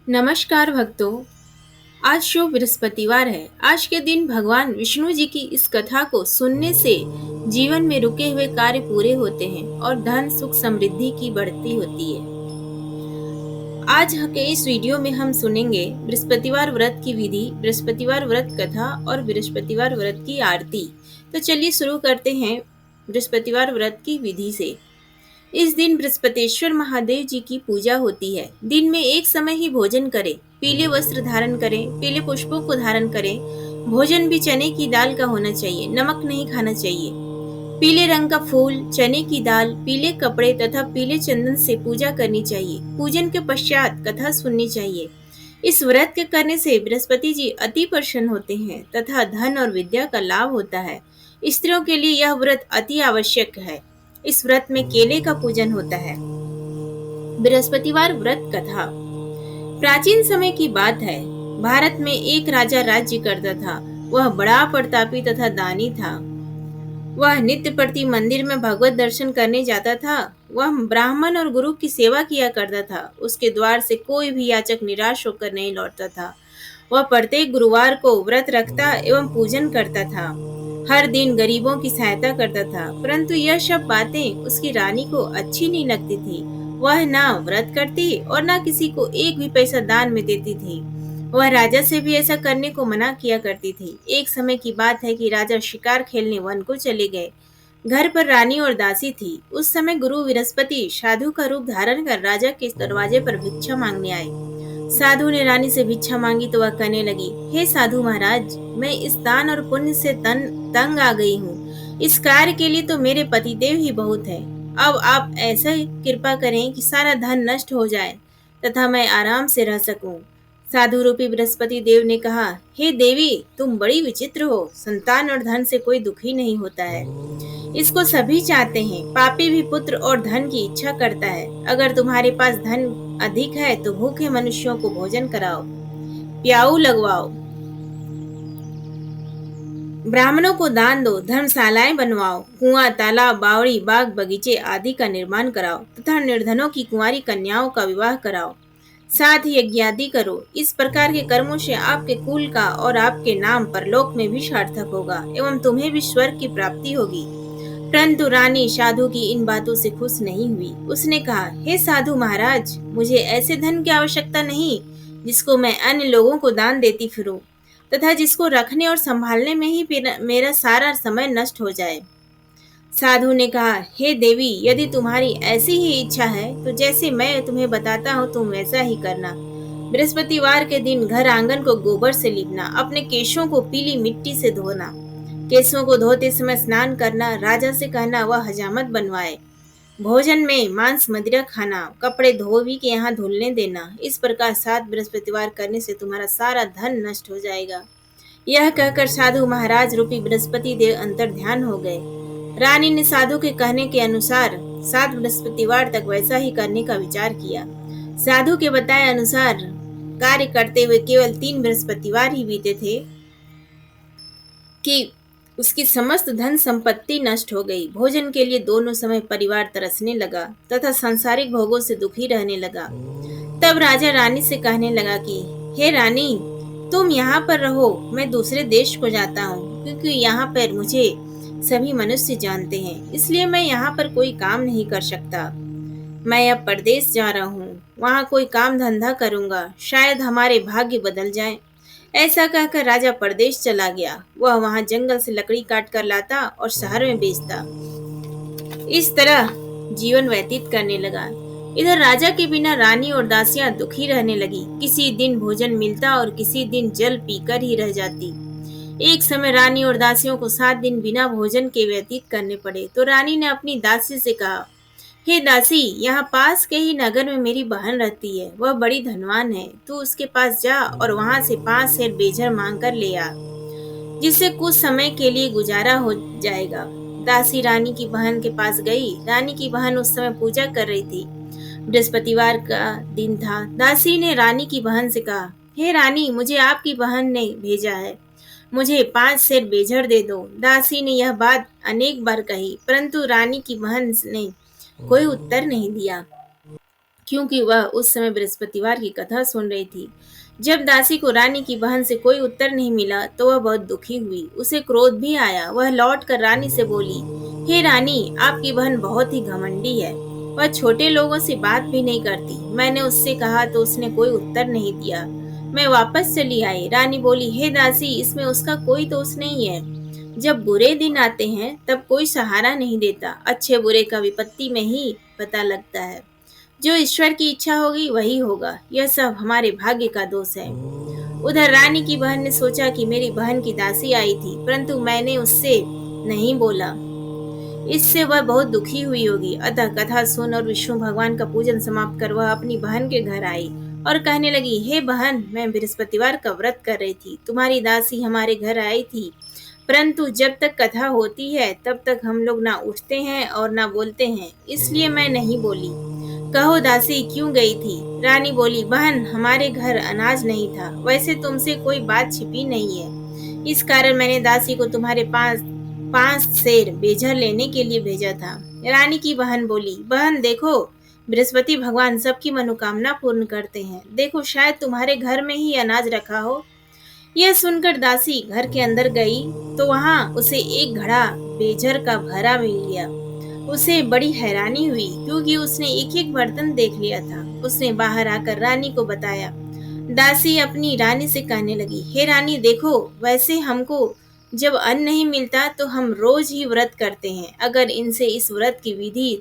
नमस्कार भक्तों। आज शुभ बृहस्पतिवार है। आज के दिन भगवान विष्णु जी की इस कथा को सुनने से जीवन में रुके हुए कार्य पूरे होते हैं और धन सुख समृद्धि की बढ़ती होती है। आज के इस वीडियो में हम सुनेंगे बृहस्पतिवार व्रत की विधि, बृहस्पतिवार व्रत कथा और बृहस्पतिवार व्रत की आरती। तो चलिए शुरू करते हैं बृहस्पतिवार व्रत की विधि से। इस दिन बृहस्पतिश्वर महादेव जी की पूजा होती है। दिन में एक समय ही भोजन करें, पीले वस्त्र धारण करें, पीले पुष्पों को धारण करें। भोजन भी चने की दाल का होना चाहिए, नमक नहीं खाना चाहिए। पीले रंग का फूल, चने की दाल, पीले कपड़े तथा पीले चंदन से पूजा करनी चाहिए। पूजन के पश्चात कथा सुननी चाहिए। इस व्रत के करने से बृहस्पति जी अति प्रसन्न होते हैं तथा धन और विद्या का लाभ होता है। स्त्रियों के लिए यह व्रत अति आवश्यक है। इस व्रत में केले का पूजन होता है। बृहस्पतिवार व्रत कथा। प्राचीन समय की बात है। भारत में एक राजा राज्य करता था। वह बड़ा प्रतापी तथा दानी था। वह नित्य प्रति मंदिर में भगवत दर्शन करने जाता था। वह ब्राह्मण और गुरु की सेवा किया करता था। उसके द्वार से कोई भी याचक निराश होकर नहीं लौटता था। वह प्रत्येक गुरुवार को व्रत रखता एवं पूजन करता था। हर दिन गरीबों की सहायता करता था, परंतु यह सब बातें उसकी रानी को अच्छी नहीं लगती थी। वह ना व्रत करती और ना किसी को एक भी पैसा दान में देती थी। वह राजा से भी ऐसा करने को मना किया करती थी। एक समय की बात है कि राजा शिकार खेलने वन को चले गए। घर पर रानी और दासी थी। उस समय गुरु बृहस्पति साधु का रूप धारण कर राजा के दरवाजे पर भिक्षा मांगने आए। साधु ने रानी से भिक्षा मांगी तो वह कहने लगी, हे साधु महाराज, मैं इस दान और पुण्य से तंग आ गई हूँ। इस कार्य के लिए तो मेरे पतिदेव ही बहुत है। अब आप ऐसा कृपा करें कि सारा धन नष्ट हो जाए तथा मैं आराम से रह सकूं। साधु रूपी बृहस्पति देव ने कहा, हे देवी, तुम बड़ी विचित्र हो। संतान और धन से कोई दुखी नहीं होता है। इसको सभी चाहते हैं। पापी भी पुत्र और धन की इच्छा करता है। अगर तुम्हारे पास धन अधिक है तो भूखे मनुष्यों को भोजन कराओ, प्याऊ लगवाओ, ब्राह्मणों को दान दो, धर्मशालाएं बनवाओ, कुआं, तालाब, बावड़ी, बाग, बगीचे आदि का निर्माण कराओ तथा निर्धनों की कुंवारी कन्याओं का विवाह कराओ। साथ ही यज्ञ आदि करो। इस प्रकार के कर्मों से आपके कुल का और आपके नाम परलोक में भी सार्थक होगा एवं तुम्हें भी स्वर्ग की प्राप्ति होगी। परंतु रानी साधु की इन बातों से खुश नहीं हुई। उसने कहा, हे साधु महाराज, मुझे ऐसे धन की आवश्यकता नहीं जिसको मैं अन्य लोगों को दान देती फिरूं तथा जिसको रखने और संभालने में ही मेरा सारा समय नष्ट हो जाए। साधु ने कहा, हे देवी, यदि तुम्हारी ऐसी ही इच्छा है तो जैसे मैं तुम्हें बताता हूँ तुम वैसा ही करना। बृहस्पतिवार के दिन घर आंगन को गोबर से लीपना, अपने केशों को पीली मिट्टी से धोना, केशों को धोते समय स्नान करना, राजा से कहना वह हजामत बनवाए, भोजन में मांस मदिरा खाना, कपड़े धोबी के यहाँ धुलने देना। इस प्रकार 7 बृहस्पतिवार करने से तुम्हारा सारा धन नष्ट हो जाएगा। यह कहकर साधु महाराज रूपी बृहस्पति देव अंतर ध्यान हो गए। रानी ने साधु के कहने के अनुसार 7 बृहस्पतिवार तक वैसा ही करने का विचार किया। साधु के बताए अनुसार कार्य करते हुए केवल 3 बृहस्पतिवार ही बीते थे कि उसकी समस्त धन संपत्ति नष्ट हो गई। भोजन के लिए दोनों समय परिवार तरसने लगा तथा सांसारिक भोगों से दुखी रहने लगा। तब राजा रानी से कहने लगा कि हे रानी, तुम यहाँ पर रहो, मैं दूसरे देश को जाता हूँ, क्योंकि यहाँ पर मुझे सभी मनुष्य जानते हैं, इसलिए मैं यहाँ पर कोई काम नहीं कर सकता। मैं अब परदेश जा रहा हूँ, वहाँ कोई काम धंधा करूँगा, शायद हमारे भाग्य बदल जाए। ऐसा कहकर राजा परदेश चला गया। वह वहाँ जंगल से लकड़ी काट कर लाता और शहर में बेचता। इस तरह जीवन व्यतीत करने लगा। इधर राजा के बिना रानी और दासियां दुखी रहने लगी। किसी दिन भोजन मिलता और किसी दिन जल पीकर ही रह जाती। एक समय रानी और दासियों को 7 दिन बिना भोजन के व्यतीत करने पड़े तो रानी ने अपनी दासी से कहा, हे दासी, यहाँ पास के ही नगर में मेरी बहन रहती है। वह बड़ी धनवान है। तू उसके पास जा और वहाँ से 5 सेर बेझर मांग कर ले आ, जिससे कुछ समय के लिए गुजारा हो जाएगा। दासी रानी की बहन के पास गई। रानी की बहन उस समय पूजा कर रही थी। बृहस्पतिवार का दिन था। दासी ने रानी की बहन से कहा, हे रानी, मुझे आपकी बहन ने भेजा है, मुझे 5 सेर बेझर दे दो। दासी ने यह बात अनेक बार कही, परंतु रानी की बहन ने कोई उत्तर नहीं दिया। क्योंकि वह उस समय बृहस्पतिवार की कथा सुन रही थी। जब दासी को रानी की बहन से कोई उत्तर नहीं मिला तो वह बहुत दुखी हुई। उसे क्रोध भी आया। वह लौट कर रानी से बोली, हे रानी, आपकी बहन बहुत ही घमंडी है। वह छोटे लोगों से बात भी नहीं करती। मैंने उससे कहा तो उसने कोई उत्तर नहीं दिया। मैं वापस चली आई। रानी बोली, हे दासी, इसमें उसका कोई दोष नहीं है। जब बुरे दिन आते हैं तब कोई सहारा नहीं देता। अच्छे बुरे का विपत्ति में ही पता लगता है। जो ईश्वर की इच्छा होगी वही होगा। यह सब हमारे भाग्य का दोष है। उधर रानी की बहन ने सोचा कि मेरी बहन की दासी आई थी, परंतु मैंने उससे नहीं बोला। इससे वह बहुत दुखी हुई होगी। अतः कथा सुन और विष्णु भगवान का पूजन समाप्त कर वह अपनी बहन के घर आई और कहने लगी, हे बहन, मैं बृहस्पतिवार का व्रत कर रही थी। तुम्हारी दासी हमारे घर आई थी, परंतु जब तक कथा होती है तब तक हम लोग ना उठते हैं और ना बोलते हैं, इसलिए मैं नहीं बोली। कहो दासी क्यों गई थी? रानी बोली, बहन, हमारे घर अनाज नहीं था। वैसे तुमसे कोई बात छिपी नहीं है। इस कारण मैंने दासी को तुम्हारे पास 5 सेर बेझर लेने के लिए भेजा था। रानी की बहन बोली, बहन देखो, बृहस्पति भगवान सबकी मनोकामना पूर्ण करते हैं। देखो, शायद तुम्हारे घर में ही अनाज रखा हो। यह सुनकर दासी घर के अंदर गई तो वहां उसे एक घड़ा बेझर का भरा मिल गया। उसे बड़ी हैरानी हुई क्योंकि उसने एक एक बर्तन देख लिया था। उसने बाहर आकर रानी को बताया। दासी अपनी रानी से कहने लगी, हे रानी देखो, वैसे हमको जब अन्न नहीं मिलता तो हम रोज ही व्रत करते हैं। अगर इनसे इस व्रत की विधि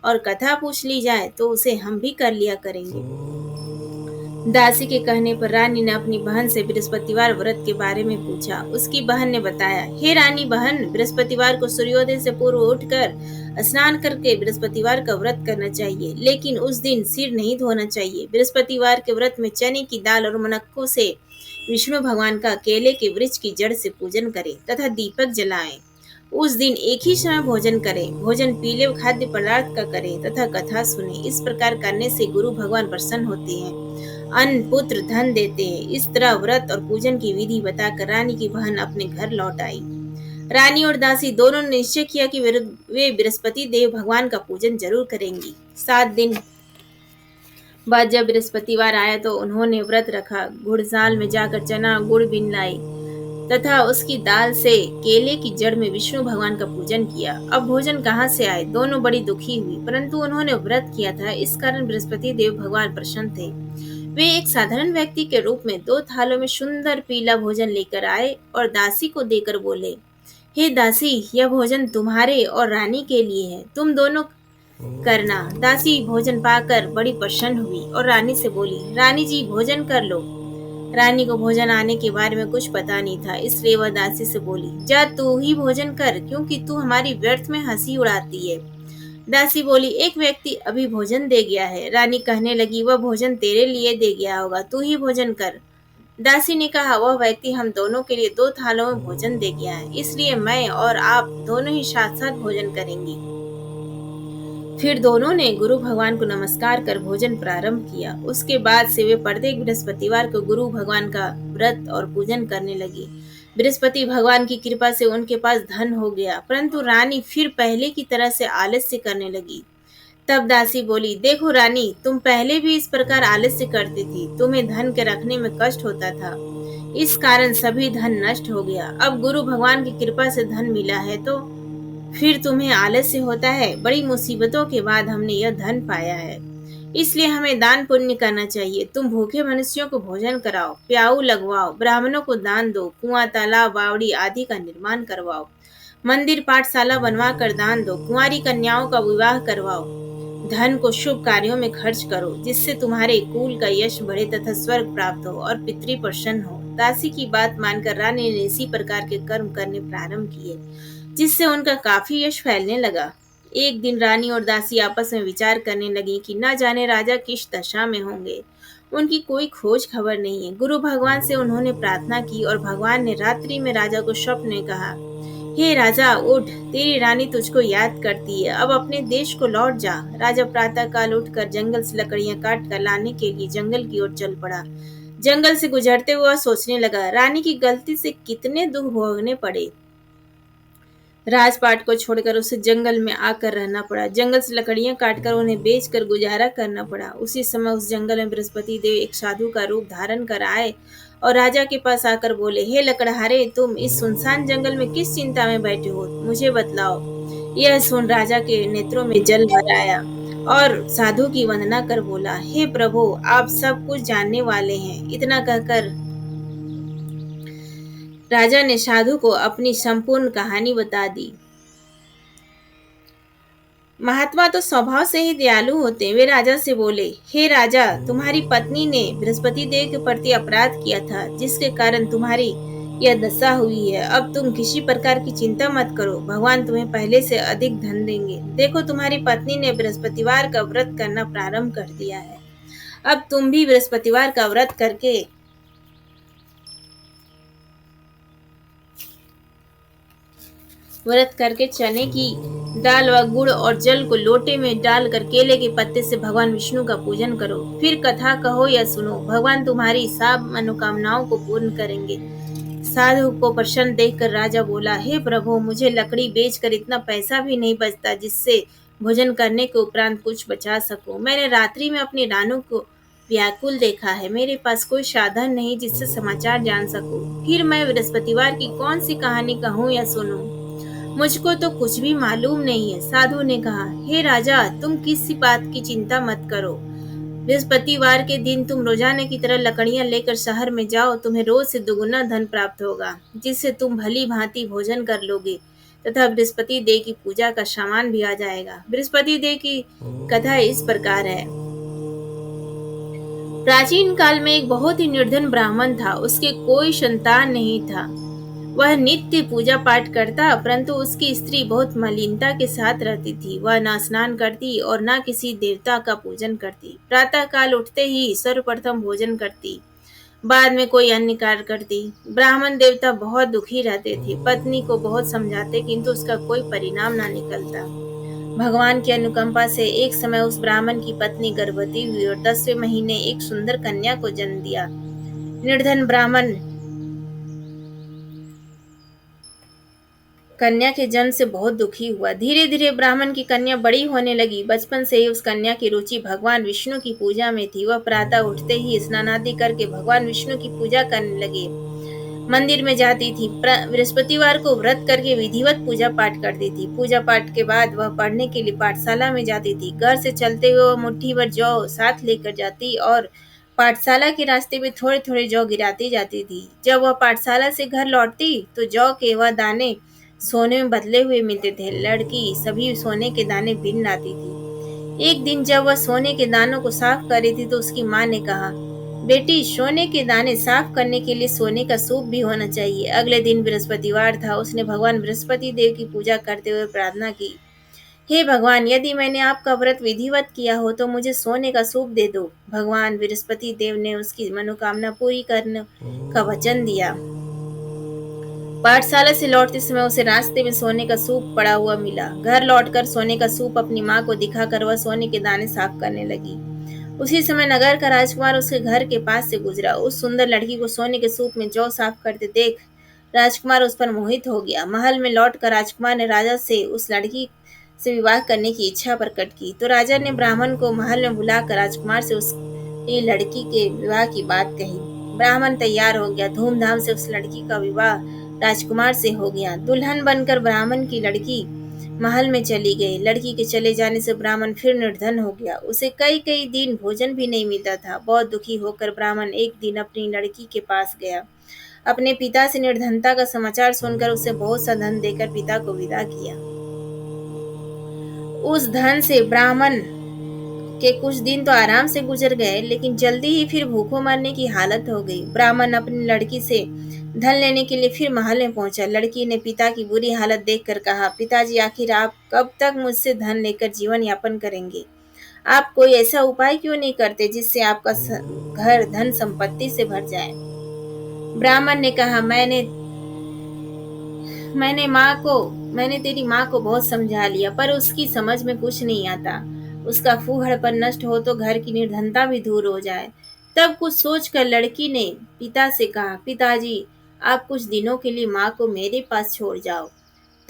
और कथा पूछ ली जाए तो उसे हम भी कर लिया करेंगे। दासी के कहने पर रानी ने अपनी बहन से बृहस्पतिवार व्रत के बारे में पूछा। उसकी बहन ने बताया, हे रानी बहन, बृहस्पतिवार को सूर्योदय से पूर्व उठकर स्नान करके बृहस्पतिवार का व्रत करना चाहिए, लेकिन उस दिन सिर नहीं धोना चाहिए। बृहस्पतिवार के व्रत में चने की दाल और मुनक्कों से विष्णु भगवान का केले के वृक्ष की जड़ से पूजन करें तथा दीपक जलाएं। उस दिन एक ही समय भोजन करें। भोजन पीले खाद्य पदार्थ का करें तथा कथा सुने। इस प्रकार करने से गुरु भगवान प्रसन्न होते हैं, अन्न पुत्र धन देते हैं। इस तरह व्रत और पूजन की विधि बताकर रानी की बहन अपने घर लौट आई। रानी और दासी दोनों ने निश्चय किया कि वे बृहस्पति देव भगवान का पूजन जरूर करेंगी। 7 दिन बाद जब बृहस्पतिवार आया तो उन्होंने व्रत रखा। घुड़साल में जाकर चना गुड़ बीन लाई तथा उसकी दाल से केले की जड़ में विष्णु भगवान का पूजन किया। अब भोजन कहाँ से आए? दोनों बड़ी दुखी हुई, परंतु उन्होंने व्रत किया था, इस कारण बृहस्पति देव भगवान प्रसन्न थे। वे एक साधारण व्यक्ति के रूप में 2 थालों में सुंदर पीला भोजन लेकर आए और दासी को देकर बोले, हे दासी, यह भोजन तुम्हारे और रानी के लिए है, तुम दोनों करना। दासी भोजन पाकर बड़ी प्रसन्न हुई और रानी से बोली, रानी जी, भोजन कर लो। रानी को भोजन आने के बारे में कुछ पता नहीं था, इसलिए वह दासी से बोली, जा तू ही भोजन कर, क्योंकि तू हमारी व्यर्थ में हंसी उड़ाती है। दासी बोली, एक व्यक्ति अभी भोजन दे गया है। रानी कहने लगी, वह भोजन तेरे लिए दे गया होगा, तू ही भोजन कर। दासी ने कहा, वह व्यक्ति हम दोनों के लिए 2 थालों में भोजन दे गया है, इसलिए मैं और आप दोनों ही साथ साथ भोजन करेंगे। फिर दोनों ने गुरु भगवान को नमस्कार कर भोजन प्रारंभ किया। उसके बाद से वे प्रत्येक बृहस्पतिवार को गुरु भगवान का व्रत और पूजन करने लगी। बृहस्पति भगवान की कृपा से उनके पास धन हो गया, परंतु रानी फिर पहले की तरह से आलस्य करने लगी। तब दासी बोली, देखो रानी, तुम पहले भी इस प्रकार आलस्य करती थी। तुम्हें धन के रखने में कष्ट होता था, इस कारण सभी धन नष्ट हो गया। अब गुरु भगवान की कृपा से धन मिला है तो फिर तुम्हें आलस्य होता है। बड़ी मुसीबतों के बाद हमने यह धन पाया है, इसलिए हमें दान पुण्य करना चाहिए। तुम भूखे मनुष्यों को भोजन कराओ, प्याऊ लगवाओ, ब्राह्मणों को दान दो, कुआं, तालाब, बावड़ी आदि का निर्माण करवाओ, मंदिर पाठशाला बनवा कर दान दो, कुंवारी कन्याओं का विवाह करवाओ। धन को शुभ कार्यों में खर्च करो, जिससे तुम्हारे कुल का यश बढ़े तथा स्वर्ग प्राप्त हो और पितृ प्रसन्न हो। दासी की बात मानकर रानी ने इसी प्रकार के कर्म करने प्रारंभ किए, जिससे उनका काफी यश फैलने लगा। एक दिन रानी और दासी आपस में विचार करने लगी कि न जाने राजा किस दशा में होंगे। उनकी कोई खोज खबर नहीं है। गुरु भगवान से उन्होंने प्रार्थना की और भगवान ने रात्रि में राजा को स्वप्न में कहा, हे राजा, उठ, तेरी रानी तुझको याद करती है, अब अपने देश को लौट जा। राजा प्रातः काल उठकर जंगल से लकड़ियां काट कर लाने के लिए जंगल की ओर चल पड़ा। जंगल से गुजरते हुए सोचने लगा, रानी की गलती से कितने दुख भोगने पड़े। राजपाट को छोड़कर उसे जंगल में आकर रहना पड़ा। जंगल से लकड़ियां काटकर उन्हें बेचकर गुजारा करना पड़ा। उसी समय उस जंगल में बृहस्पति देव एक साधु का रूप धारण कर आए और राजा के पास आकर बोले, हे लकड़हारे, तुम इस सुनसान जंगल में किस चिंता में बैठे हो, मुझे बतलाओ। यह सुन राजा के नेत्रों में जल भर आया और साधु की वंदना कर बोला, हे प्रभु, आप सब कुछ जानने वाले हैं। इतना कहकर राजा ने साधु को अपनी संपूर्ण कहानी बता दी। महात्मा तो स्वभाव से ही दयालु होते हैं। वे राजा से बोले, हे राजा, तुम्हारी पत्नी ने बृहस्पति देव के प्रति अपराध किया था, जिसके कारण तुम्हारी यह दशा हुई है। अब तुम किसी प्रकार की चिंता मत करो, भगवान तुम्हें पहले से अधिक धन देंगे। देखो, तुम्हारी पत्नी ने बृहस्पतिवार का व्रत करना प्रारंभ कर दिया है। अब तुम भी बृहस्पतिवार का व्रत करके चने की दाल व गुड़ और जल को लोटे में डालकर केले के पत्ते से भगवान विष्णु का पूजन करो। फिर कथा कहो या सुनो, भगवान तुम्हारी सब मनोकामनाओं को पूर्ण करेंगे। साधु को प्रसन्न देखकर राजा बोला, हे प्रभु, मुझे लकड़ी बेचकर इतना पैसा भी नहीं बचता जिससे भोजन करने के उपरांत कुछ बचा सकूं। मैंने रात्रि में अपनी रानू को व्याकुल देखा है। मेरे पास कोई साधन नहीं जिससे समाचार जान सकूं। फिर मैं बृहस्पतिवार की कौन सी कहानी कहूं या सुनूं? मुझको तो कुछ भी मालूम नहीं है। साधु ने कहा, हे राजा, तुम किसी बात की चिंता मत करो। बृहस्पतिवार के दिन तुम रोजाना की तरह लकड़ियां लेकर शहर में जाओ। तुम्हें रोज से दुगुना धन प्राप्त होगा, जिससे तुम भली भांति भोजन कर लोगे तथा बृहस्पति देव की पूजा का सामान भी आ जाएगा। बृहस्पति देव की कथा इस प्रकार है। प्राचीन काल में एक बहुत ही निर्धन ब्राह्मण था। उसके कोई संतान नहीं था। वह नित्य पूजा पाठ करता, परंतु उसकी स्त्री बहुत मलिनता के साथ रहती थी। वह न स्नान करती और न किसी देवता का पूजन करती। प्रातः काल उठते ही सर्वप्रथम भोजन करती, बाद में कोई अन्य कार्य करती। ब्राह्मण देवता बहुत दुखी रहते थे। पत्नी को बहुत समझाते, किंतु उसका कोई परिणाम न निकलता। भगवान की अनुकंपा से एक समय उस ब्राह्मण की पत्नी गर्भवती हुई और 10वें महीने एक सुंदर कन्या को जन्म दिया। निर्धन ब्राह्मण कन्या के जन्म से बहुत दुखी हुआ। धीरे धीरे ब्राह्मण की कन्या बड़ी होने लगी। बचपन से ही उस कन्या की रुचि भगवान विष्णु की पूजा में थी। वह प्रातः उठते ही स्नान आदि करके भगवान विष्णु की पूजा करने लगे। मंदिर में जाती थी। बृहस्पतिवार को व्रत करके विधिवत पूजा पाठ करती थी। पूजा पाठ के बाद वह पढ़ने के लिए पाठशाला में जाती थी। घर से चलते हुए वह मुट्ठी भर जौ साथ लेकर जाती और पाठशाला के रास्ते में थोड़े थोड़े जौ गिराती जाती थी। जब वह पाठशाला से घर लौटती तो जौ के वह दाने सोने में बदले हुए मिलते थे। लड़की सभी सोने के दाने बीन लाती थी। एक दिन जब वह सोने के दानों को साफ कर रही थी तो उसकी माँ ने कहा, बेटी, सोने के दाने साफ करने के लिए सोने का सूप भी होना चाहिए। अगले दिन बृहस्पतिवार था। उसने भगवान बृहस्पति देव की पूजा करते हुए प्रार्थना की, हे भगवान, यदि मैंने आपका व्रत विधिवत किया हो तो मुझे सोने का सूप दे दो। भगवान बृहस्पति देव ने उसकी मनोकामना पूरी करने का वचन दिया। पाठशाला से लौटते समय उसे रास्ते में सोने का सूप पड़ा हुआ मिला। घर लौटकर सोने का सूप अपनी माँ को दिखाकर वह सोने के दाने साफ करने लगी। उसी समय नगर का राजकुमार उसके घर के पास से गुजरा। उस सुंदर लड़की को सोने के सूप में जौ साफ करते देख राजकुमार उस पर मोहित हो गया। महल में लौटकर राजकुमार ने राजा से उस लड़की से विवाह करने की इच्छा प्रकट की। तो राजा ने ब्राह्मण को महल में बुलाकर राजकुमार से उस लड़की के विवाह की बात कही। ब्राह्मण तैयार हो गया। धूमधाम से उस लड़की का विवाह राजकुमार से हो गया। दुल्हन बनकर ब्राह्मण की लड़की महल में चली गई। लड़की के चले जाने से ब्राह्मण फिर निर्धन हो गया। उसे कई कई दिन भोजन भी नहीं मिलता था। बहुत दुखी होकर ब्राह्मण एक दिन अपनी लड़की के पास गया। अपने पिता से निर्धनता का समाचार सुनकर उसे बहुत सा धन देकर पिता को विदा किया। उस धन से ब्राह्मण के कुछ दिन तो आराम से गुजर गए, लेकिन जल्दी ही फिर भूखों मरने की हालत हो गई। ब्राह्मण अपनी लड़की से धन लेने के लिए फिर महल में पहुंचा। लड़की ने पिता की बुरी हालत देखकर कहा, पिताजी, आखिर आप कब तक मुझसे धन लेकर जीवन यापन करेंगे? आप कोई ऐसा उपाय क्यों नहीं करते जिससे आपका घर धन संपत्ति से भर जाए? ब्राह्मण ने कहा, मैंने तेरी माँ को बहुत समझा लिया, पर उसकी समझ में कुछ नहीं आता। उसका फूहड़पन नष्ट हो तो घर की निर्धनता भी दूर हो जाए। तब कुछ सोचकर लड़की ने पिता से कहा, पिताजी, आप कुछ दिनों के लिए माँ को मेरे पास छोड़ जाओ।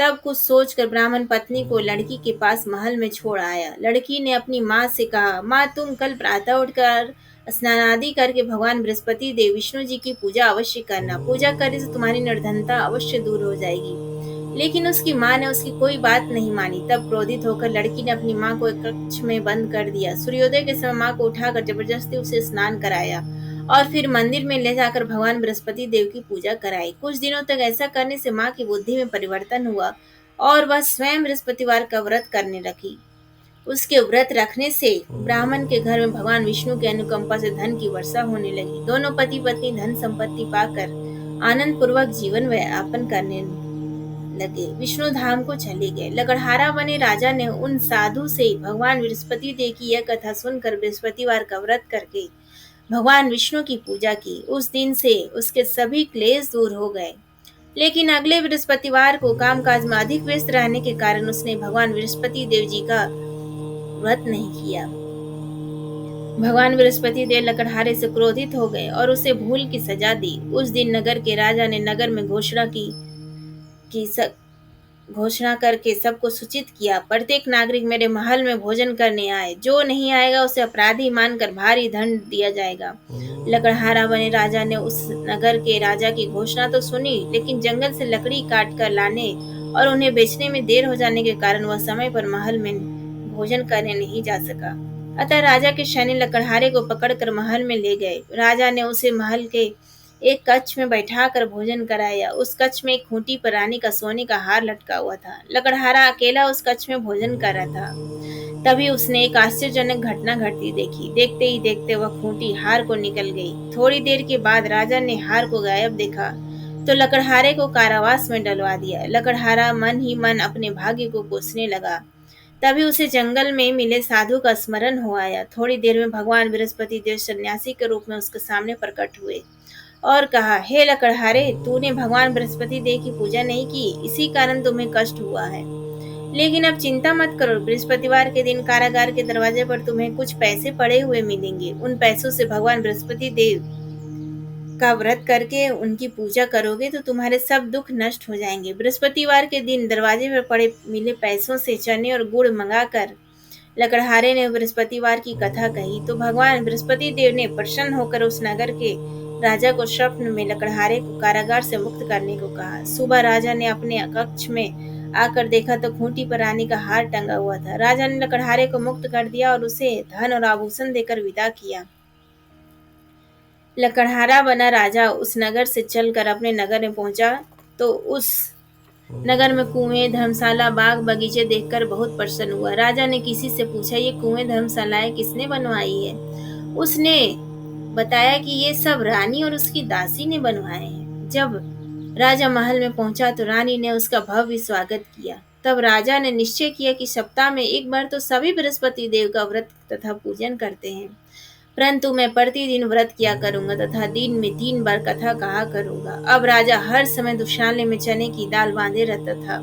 तब कुछ सोचकर ब्राह्मण पत्नी को लड़की के पास महल में छोड़ आया। लड़की ने अपनी माँ से कहा, माँ तुम कल प्रातः उठकर स्नान आदि करके भगवान बृहस्पति देव विष्णु जी की पूजा अवश्य करना। पूजा करने से तुम्हारी निर्धनता अवश्य दूर हो जाएगी। लेकिन उसकी माँ ने उसकी कोई बात नहीं मानी। तब क्रोधित होकर लड़की ने अपनी माँ को एक कक्ष में बंद कर दिया। सूर्योदय के समय माँ को उठाकर जबरदस्ती उसे स्नान कराया और फिर मंदिर में ले जाकर भगवान बृहस्पति देव की पूजा कराई। कुछ दिनों तक ऐसा करने से माँ की बुद्धि में परिवर्तन हुआ और वह स्वयं बृहस्पतिवार का व्रत करने लगी। उसके व्रत रखने से ब्राह्मण के घर में भगवान विष्णु की अनुकंपा से धन की वर्षा होने लगी। दोनों पति पत्नी धन संपत्ति पाकर आनंद पूर्वक जीवन यापन करने लगे। विष्णु धाम को चले गए। लकड़हारा बने राजा ने उन साधु से भगवान बृहस्पति देव की यह कथा सुनकर बृहस्पतिवार का व्रत करके भगवान विष्णु की पूजा की। उस दिन से उसके सभी क्लेश दूर हो गए। लेकिन अगले बृहस्पतिवार को कामकाज में अधिक व्यस्त रहने के कारण उसने भगवान बृहस्पति देव जी का व्रत नहीं किया। भगवान बृहस्पति देव लकड़हारे से क्रोधित हो गए और उसे भूल की सजा दी। उस दिन नगर के राजा ने नगर में घोषणा करके सबको सूचित किया, प्रत्येक नागरिक मेरे महल में भोजन करने आए। जो नहीं आएगा उसे अपराधी मानकर भारी दंड दिया जाएगा। लकड़हारा बने राजा ने उस नगर के राजा की घोषणा तो सुनी, लेकिन जंगल से लकड़ी काट कर लाने और उन्हें बेचने में देर हो जाने के कारण वह समय पर महल में भोजन करने नहीं जा सका। अतः राजा के सैनिक लकड़हारे को पकड़कर महल में ले गए। राजा ने उसे महल के एक कक्ष में बैठाकर भोजन कराया। उस कक्ष में एक खूंटी पर रानी का सोने का हार लटका हुआ था। लकड़हारा अकेला उस कक्ष में भोजन कर रहा था। तभी उसने एक आश्चर्यजनक घटना घटती देखी। देखते ही देखते वह खूंटी हार को निकल गई। थोड़ी देर के बाद राजा ने हार को गायब देखा तो लकड़हारे को कारावास में डलवा दिया। लकड़हारा मन ही मन अपने भाग्य को कोसने लगा। तभी उसे जंगल में मिले साधु का स्मरण हो आया। थोड़ी देर में भगवान बृहस्पति देव सन्यासी के रूप में उसके सामने प्रकट हुए और कहा, हे लकड़हारे, तूने भगवान बृहस्पति देव की पूजा नहीं की, इसी कारण तुम्हें कष्ट हुआ है। लेकिन अब चिंता मत करो, बृहस्पतिवार के दिन कारागार के दरवाजे पर तुम्हें कुछ पैसे पड़े हुए मिलेंगे। उन पैसों से भगवान बृहस्पति देव का व्रत करके उनकी पूजा करोगे तो तुम्हारे सब दुख नष्ट हो जाएंगे। बृहस्पतिवार के दिन दरवाजे पर पड़े मिले पैसों से चने और गुड़ मंगाकर लकड़हारे ने बृहस्पतिवार की कथा कही तो भगवान बृहस्पति देव ने प्रसन्न होकर उस नगर के राजा को स्वप्न में लकड़हारे को कारागार से मुक्त करने को कहा। सुबह राजा ने अपने कक्ष में आकर देखा तो खूंटी पर रानी का हार टंगा हुआ था। राजा ने लकड़हारे को मुक्त कर दिया और उसे धन और आभूषण देकर विदा किया। लकड़हारा बना राजा उस नगर से चलकर अपने नगर में पहुंचा तो उस नगर में कुएं, धर्मशाला, बाग बगीचे देखकर बहुत प्रसन्न हुआ। राजा ने किसी से पूछा, ये कुएं धर्मशालाएं किसने बनवाई है? उसने बताया कि ये सब रानी और उसकी दासी ने बनवाए हैं। जब राजा महल में पहुंचा तो रानी ने उसका भव्य स्वागत किया। तब राजा ने निश्चय किया कि सप्ताह में एक बार तो सभी बृहस्पति देव का व्रत तथा पूजन करते हैं, परंतु मैं प्रतिदिन व्रत किया करूंगा तथा दिन में 3 बार कथा कहा करूंगा। अब राजा हर समय दुशाले में चने की दाल बांधे रहता था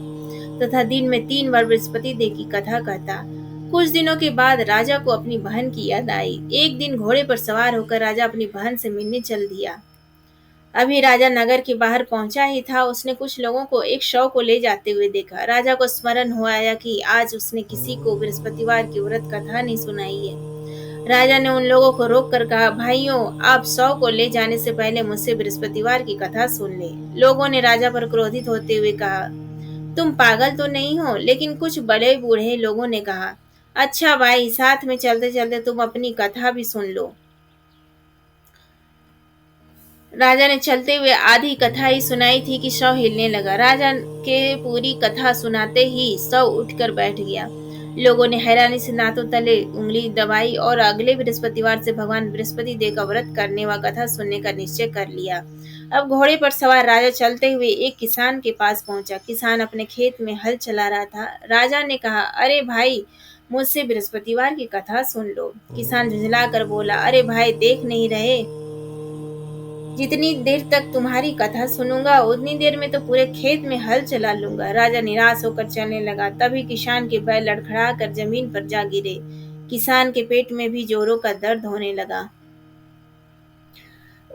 तथा दिन में 3 बार बृहस्पति देव की कथा कहता। कुछ दिनों के बाद राजा को अपनी बहन की याद आई। एक दिन घोड़े पर सवार होकर राजा अपनी बहन से मिलने चल दिया। अभी राजा नगर के बाहर पहुंचा ही था, उसने कुछ लोगों को एक शव को ले जाते हुए देखा। राजा को स्मरण हो आया कि आज उसने किसी को बृहस्पतिवार की व्रत कथा नहीं सुनाई है। राजा ने उन लोगों को रोक कर कहा, भाइयों, आप शव को ले जाने से पहले मुझसे बृहस्पतिवार की कथा सुन ले। लोगों ने राजा पर क्रोधित होते हुए कहा, तुम पागल तो नहीं हो? लेकिन कुछ बड़े बूढ़े लोगों ने कहा, अच्छा भाई, साथ में चलते चलते तुम अपनी कथा भी सुन लो। राजा ने चलते हुए आधी कथा ही सुनाई थी कि शव हिलने लगा। राजा के पूरी कथा सुनाते ही शव उठकर बैठ गया। लोगों ने हैरानी से नाथों तले उंगली दबाई और अगले बृहस्पतिवार से भगवान बृहस्पति देव का व्रत करने व कथा सुनने का निश्चय कर लिया। अब घोड़े पर सवार राजा चलते हुए एक किसान के पास पहुंचा। किसान अपने खेत में हल चला रहा था। राजा ने कहा, अरे भाई, मुझसे बृहस्पतिवार की कथा सुन लो। किसान झुंझला कर बोला, अरे भाई, देख नहीं रहे, जितनी देर तक तुम्हारी कथा सुनूंगा उतनी देर में तो पूरे खेत में हल चला लूंगा। राजा निराश होकर चलने लगा। तभी किसान के बैल लड़खड़ा कर जमीन पर जा गिरे। किसान के पेट में भी जोरों का दर्द होने लगा।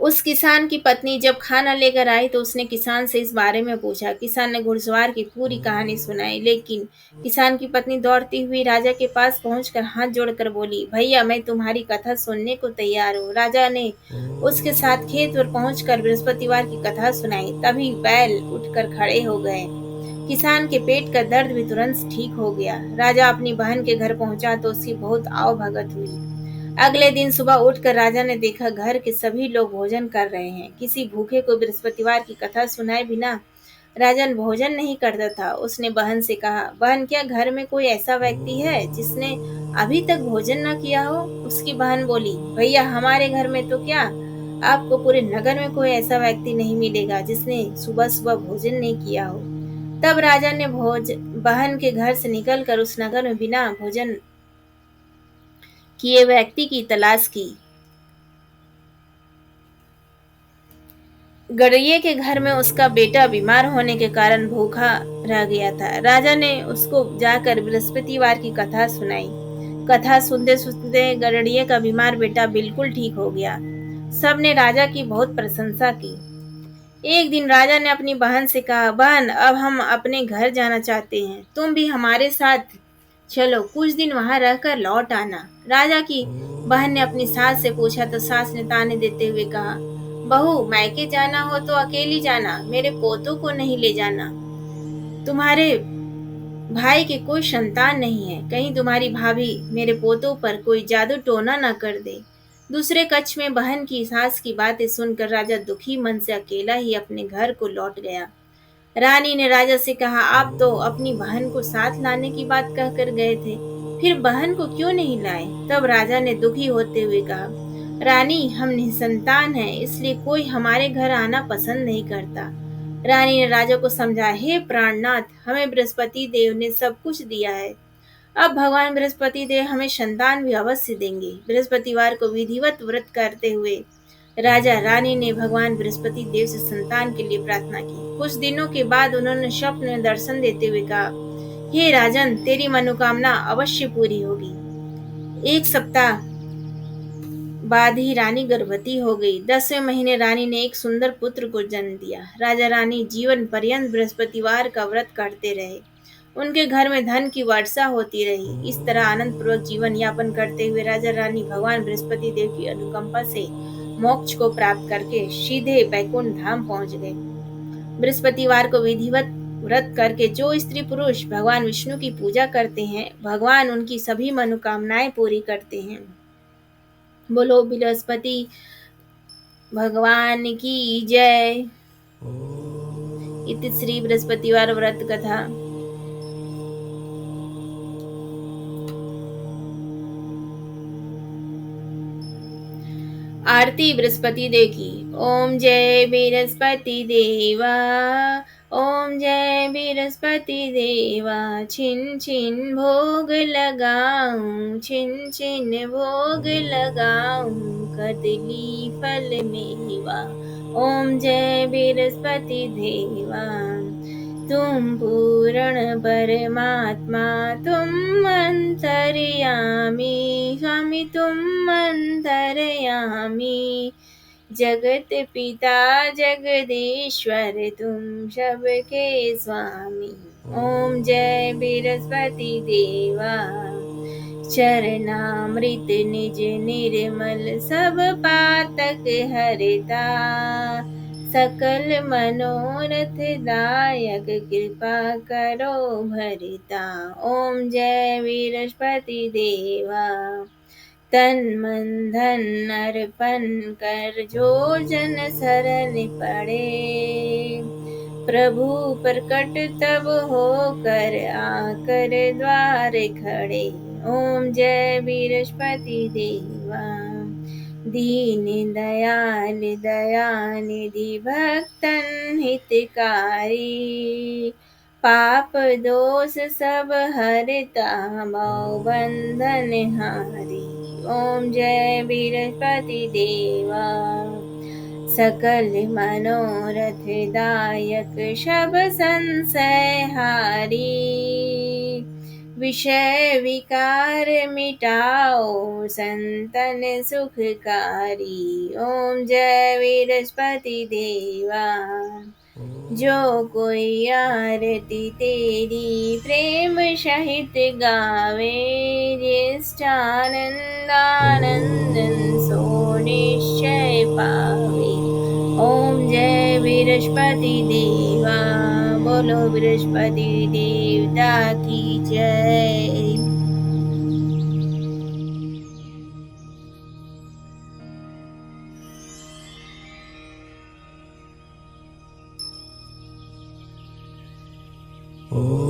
उस किसान की पत्नी जब खाना लेकर आई तो उसने किसान से इस बारे में पूछा। किसान ने घुड़सवार की पूरी कहानी सुनाई, लेकिन किसान की पत्नी दौड़ती हुई राजा के पास पहुंचकर हाथ जोड़कर बोली, भैया मैं तुम्हारी कथा सुनने को तैयार हूँ। राजा ने उसके साथ खेत पर पहुंचकर बृहस्पतिवार की कथा सुनाई। तभी बैल उठकर खड़े हो गए। किसान के पेट का दर्द भी तुरंत ठीक हो गया। राजा अपनी बहन के घर पहुंचा तो उसकी बहुत आवभगत हुई। अगले दिन सुबह उठकर राजा ने देखा घर के सभी लोग भोजन कर रहे हैं। किसी भूखे को बृहस्पतिवार की कथा सुनाए बिना राजन भोजन नहीं करता था। उसने बहन से कहा, बहन क्या घर में कोई ऐसा व्यक्ति है जिसने अभी तक भोजन न किया हो? उसकी बहन बोली, भैया हमारे घर में तो क्या, आपको पूरे नगर में कोई ऐसा व्यक्ति नहीं मिलेगा जिसने सुबह सुबह भोजन नहीं किया हो। तब राजा ने बहन के घर से निकलकर उस नगर में बिना भोजन किए व्यक्ति की तलाश की। गड़िए के घर में उसका बेटा बीमार होने के कारण भूखा रह गया था। राजा ने उसको जाकर बृहस्पतिवार की कथा सुनाई। कथा सुनते सुनते गड़िए का बीमार बेटा बिल्कुल ठीक हो गया। सबने राजा की बहुत प्रशंसा की। एक दिन राजा ने अपनी बहन से कहा, बहन अब हम अपने घर जाना चाहते हैं, तुम भी हमारे साथ चलो, कुछ दिन वहां रहकर लौट आना। राजा की बहन ने अपनी सास से पूछा तो सास ने ताने देते हुए कहा, बहू मायके जाना हो तो अकेली जाना, मेरे पोतों को नहीं ले जाना। तुम्हारे भाई की कोई संतान नहीं है, कहीं तुम्हारी भाभी मेरे पोतों पर कोई जादू टोना न कर दे। दूसरे कक्ष में बहन की सास की बातें सुनकर राजा दुखी मन से अकेला ही अपने घर को लौट गया। रानी ने राजा से कहा, आप तो अपनी बहन को साथ लाने की बात कहकर गए थे, फिर बहन को क्यों नहीं लाए? तब राजा ने दुखी होते हुए कहा, रानी हम निसंतान हैं, इसलिए कोई हमारे घर आना पसंद नहीं करता। रानी ने राजा को समझा, हे प्राणनाथ, हमें बृहस्पति देव ने सब कुछ दिया है, अब भगवान बृहस्पति देव हमें संतान भी अवश्य देंगे। बृहस्पतिवार को विधिवत व्रत करते हुए राजा रानी ने भगवान बृहस्पति देव से संतान के लिए प्रार्थना की। कुछ दिनों के बाद उन्होंने स्वप्न में दर्शन देते हुए कहा, हे राजन, तेरी मनोकामना अवश्य पूरी होगी। एक सप्ताह बाद ही रानी गर्भवती हो गई। 10वें महीने रानी ने एक सुंदर पुत्र को जन्म दिया। राजा रानी जीवन पर्यंत बृहस्पतिवार का व्रत करते रहे। उनके घर में धन की वर्षा होती रही। इस तरह आनंद पूर्वक जीवन यापन करते हुए राजा रानी भगवान बृहस्पति देव की अनुकंपा से मोक्ष को प्राप्त करके सीधे बैकुंठ धाम पहुंच गए। बृहस्पतिवार को विधिवत व्रत करके जो स्त्री पुरुष भगवान विष्णु की पूजा करते हैं, भगवान उनकी सभी मनोकामनाएं पूरी करते हैं। बोलो बृहस्पति भगवान की जय। इति श्री बृहस्पतिवार व्रत कथा। आरती बृहस्पति देव की। ओम जय बृहस्पति देवा, ओम जय बृहस्पति देवा, छिन छिन भोग लगाऊं, छिन छिन भोग लगाऊं, कदली फल मेवा। ओम जय बृहस्पति देवा, तुम पूर्ण परमात्मा, तुम अंतर्यामी, स्वामी तुम अंतर्यामी, जगत पिता जगदीश्वर, तुम सबके स्वामी। ओम जय बृहस्पति देवा, चरणामृत निज निर्मल, सब पातक हरता, सकल मनोरथ दायक, कृपा करो भरता। ओम जय बृहस्पति देवा, तन मन धन अर्पण कर, जो जन शरण पड़े, प्रभु प्रकट तब होकर, आकर द्वार खड़े। ओम जय बृहस्पति देवा, दीन दयाल दयानिधि, भक्तन हितकारी, पाप दोष सब हरता, भव बंधन हारी। ओम जय बृहस्पति देवा, सकल मनोरथ दायक, सब संशय हारी, विषय विकार मिटाओ संतन सुखकारी। ओम जय बृहस्पति देवा। जो कोई आरती तेरी प्रेम सहित गावे, ज्येष्ठानंदानंदन सो निश्चय पावे। ओम जय बृहस्पति देवा। बोलो बृहस्पति देवता की जय। Oh